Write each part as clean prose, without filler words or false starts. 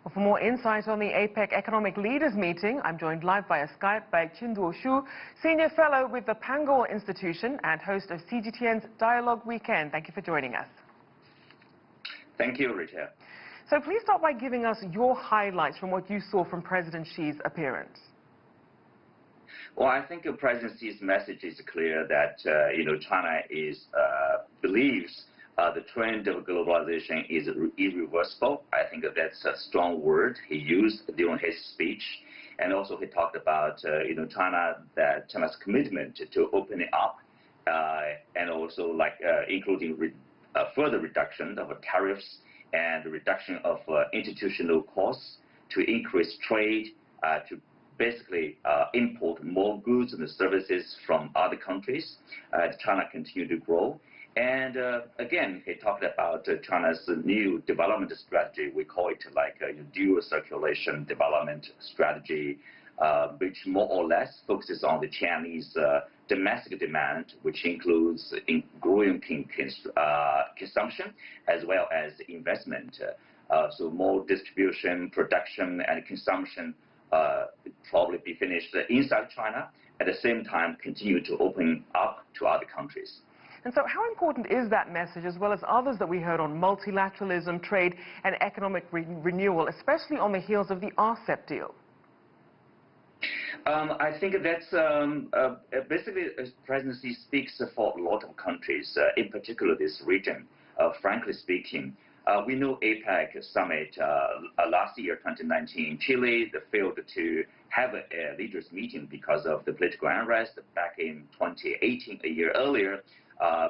Well, for more insight on the APEC Economic Leaders Meeting, I'm joined live via Skype by Qinduo Xu, Senior Fellow with the Pangoal Institution and host of CGTN's Dialogue Weekend. Thank you for joining us. Thank you, Rita. So please start by giving us your highlights from what you saw from President Xi's appearance. Well, I think President Xi's message is clear that China believes the trend of globalization is irreversible. I think that's a strong word he used during his speech, and also he talked about China's commitment to opening up, and also including further reduction of tariffs and reduction of institutional costs to increase trade, to basically import more goods and services from other countries as China continue to grow. And again, he talked about China's new development strategy. We call it dual circulation development strategy, which more or less focuses on the Chinese domestic demand, which includes growing consumption as well as investment. So more distribution, production, and consumption probably be finished inside China. At the same time, continue to open up to other countries. And so how important is that message, as well as others that we heard on multilateralism, trade, and economic renewal, especially on the heels of the RCEP deal? I think that's basically President Xi speaks for a lot of countries, in particular this region. Frankly speaking, we know APEC Summit last year, 2019, in Chile, they failed to have a leaders meeting because of the political unrest back in 2018, a year earlier.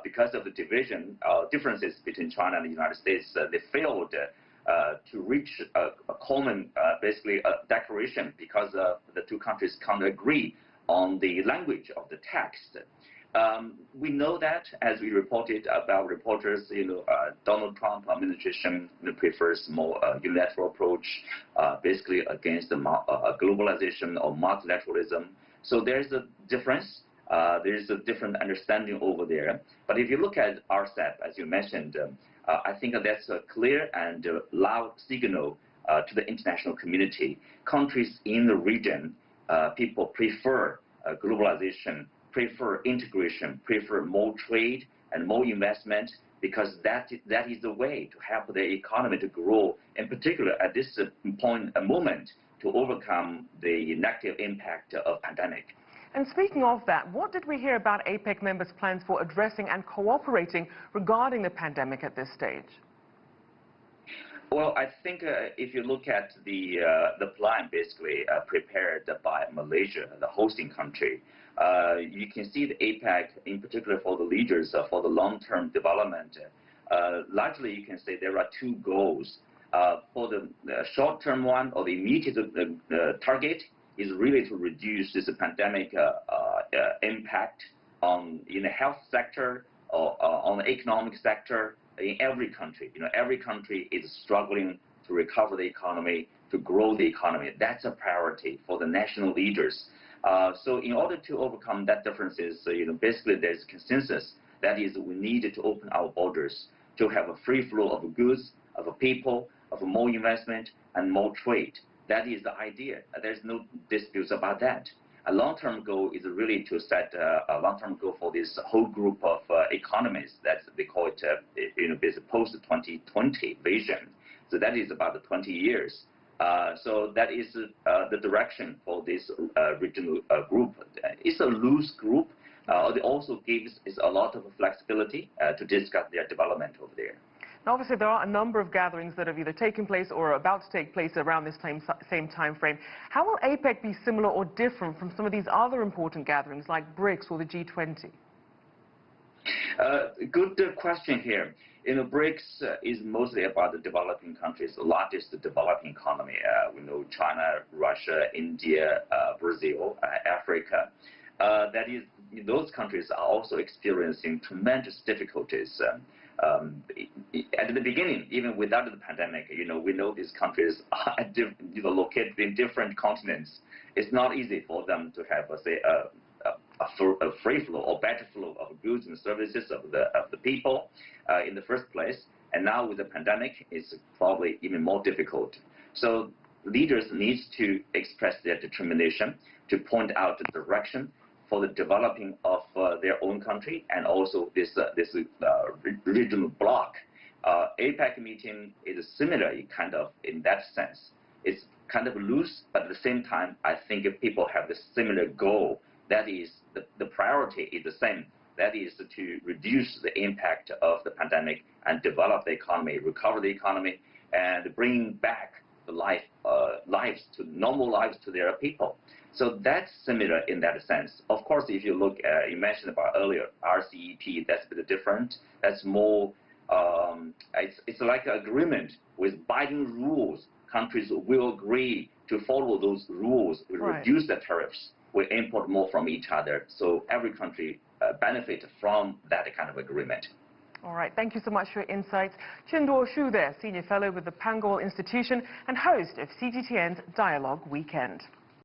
Because of the differences between China and the United States, they failed to reach a common, basically, declaration because the two countries can't agree on the language of the text. We know that, as we reported about reporters, Donald Trump administration prefers more unilateral approach, basically against the globalization or multilateralism. So there's a difference. There's a different understanding over there. But if you look at RCEP, as you mentioned, I think that's a clear and loud signal to the international community. Countries in the region, people prefer globalization, prefer integration, prefer more trade and more investment, because that is the way to help the economy to grow, in particular at this moment, to overcome the negative impact of pandemic. And speaking of that, what did we hear about APEC members' plans for addressing and cooperating regarding the pandemic at this stage? Well, I think if you look at the plan basically prepared by Malaysia, the hosting country, you can see the APEC, in particular for the leaders for the long-term development. Largely, you can say there are two goals. For the short-term one, or the immediate target, is really to reduce this pandemic impact in the health sector or on the economic sector in every country. Every country is struggling to recover the economy, to grow the economy. That's a priority for the national leaders. So in order to overcome that differences, basically there's consensus. That is, we need to open our borders to have a free flow of goods, of people, of more investment, and more trade. That is the idea. There's no disputes about that. A long-term goal is really to set a long-term goal for this whole group of economies. That they call it, this post-2020 vision. So that is about 20 years. So that is the direction for this regional group. It's a loose group. It also gives a lot of flexibility to discuss their development over there. Now, obviously, there are a number of gatherings that have either taken place or are about to take place around this same time frame. How will APEC be similar or different from some of these other important gatherings like BRICS or the G20? Good question here. BRICS is mostly about the developing countries, the largest developing economy. We know China, Russia, India, Brazil, Africa. That is, those countries are also experiencing tremendous difficulties. At the beginning, even without the pandemic, we know these countries are located in different continents. It's not easy for them to have, say, a free flow or better flow of goods and services of the people in the first place. And now with the pandemic, it's probably even more difficult. So leaders need to express their determination to point out the direction for the developing of their own country and also this regional bloc. APEC meeting is similar kind of in that sense. It's kind of loose, but at the same time, I think people have the similar goal. That is, the priority is the same. That is to reduce the impact of the pandemic and develop the economy, recover the economy, and bring back the normal lives to their people. So that's similar in that sense. Of course, if you look at, you mentioned about earlier, RCEP, that's a bit different. That's more, it's like an agreement with binding rules. Countries will agree to follow those rules, will reduce the tariffs, will import more from each other. So every country benefit from that kind of agreement. All right, thank you so much for your insights. Qinduo Xu there, Senior Fellow with the Pangoal Institution and host of CGTN's Dialogue Weekend.